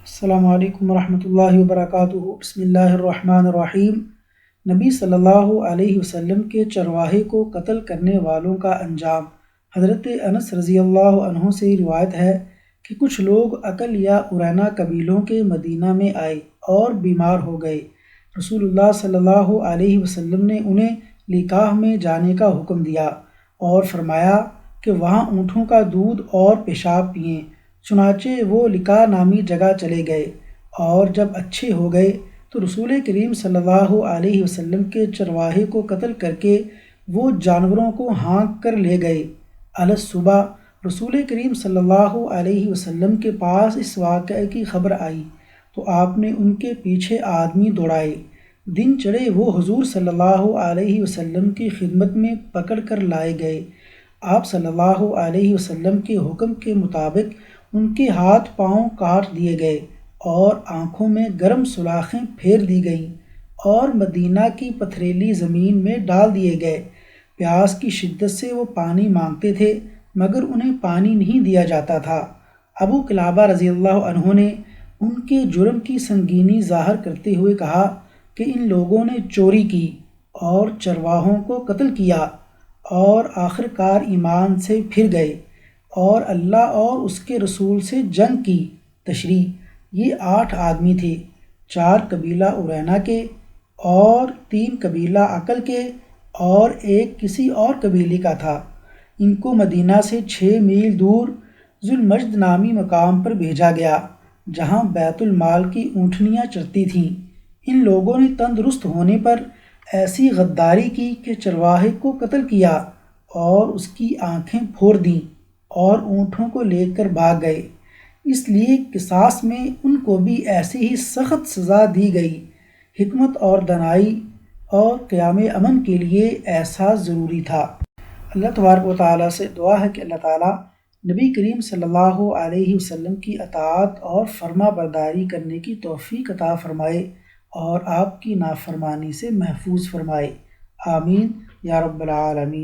السلام علیکم ورحمۃ اللہ وبرکاتہ۔ بسم اللہ الرحمن الرحیم۔ نبی صلی اللہ علیہ وسلم کے چرواہے کو قتل کرنے والوں کا انجام۔ حضرت انس رضی اللہ عنہ سے روایت ہے کہ کچھ لوگ عقل یا ارینا قبیلوں کے مدینہ میں آئے اور بیمار ہو گئے۔ رسول اللہ صلی اللہ علیہ وسلم نے انہیں لقاح میں جانے کا حکم دیا اور فرمایا کہ وہاں اونٹوں کا دودھ اور پیشاب پئیں۔ چنانچہ وہ لقاح نامی جگہ چلے گئے، اور جب اچھے ہو گئے تو رسول کریم صلی اللہ علیہ وسلم کے چرواہے کو قتل کر کے وہ جانوروں کو ہانک کر لے گئے۔ الصبح رسول کریم صلی اللہ علیہ وسلم کے پاس اس واقعے کی خبر آئی تو آپ نے ان کے پیچھے آدمی دوڑائے۔ دن چڑھے وہ حضور صلی اللہ علیہ وسلم کی خدمت میں پکڑ کر لائے گئے۔ آپ صلی اللہ علیہ وسلم کے حکم کے مطابق ان کے ہاتھ پاؤں کاٹ دیے گئے اور آنکھوں میں گرم سلاخیں پھیر دی گئیں اور مدینہ کی پتھریلی زمین میں ڈال دیے گئے۔ پیاس کی شدت سے وہ پانی مانگتے تھے مگر انہیں پانی نہیں دیا جاتا تھا۔ ابو قلابہ رضی اللہ عنہ نے ان کے جرم کی سنگینی ظاہر کرتے ہوئے کہا کہ ان لوگوں نے چوری کی اور چرواہوں کو قتل کیا اور آخر کار ایمان سے پھر گئے اور اللہ اور اس کے رسول سے جنگ کی۔ تشریح: یہ 8 آدمی تھے، 4 قبیلہ ارینا کے اور 3 قبیلہ عقل کے اور ایک کسی اور قبیلے کا تھا۔ ان کو مدینہ سے 6 میل دور ذوالمجد نامی مقام پر بھیجا گیا جہاں بیت المال کی اونٹنیاں چرتی تھیں۔ ان لوگوں نے تندرست ہونے پر ایسی غداری کی کہ چرواہے کو قتل کیا اور اس کی آنکھیں پھوڑ دیں اور اونٹوں کو لے کر بھاگ گئے۔ اس لیے قصاص میں ان کو بھی ایسی ہی سخت سزا دی گئی۔ حکمت اور دانائی اور قیام امن کے لیے ایسا ضروری تھا۔ اللہ تبارک و تعالیٰ سے دعا ہے کہ اللہ تعالیٰ نبی کریم صلی اللہ علیہ وسلم کی اطاعت اور فرما برداری کرنے کی توفیق عطا فرمائے اور آپ کی نافرمانی سے محفوظ فرمائے۔ آمین یا رب العالمین۔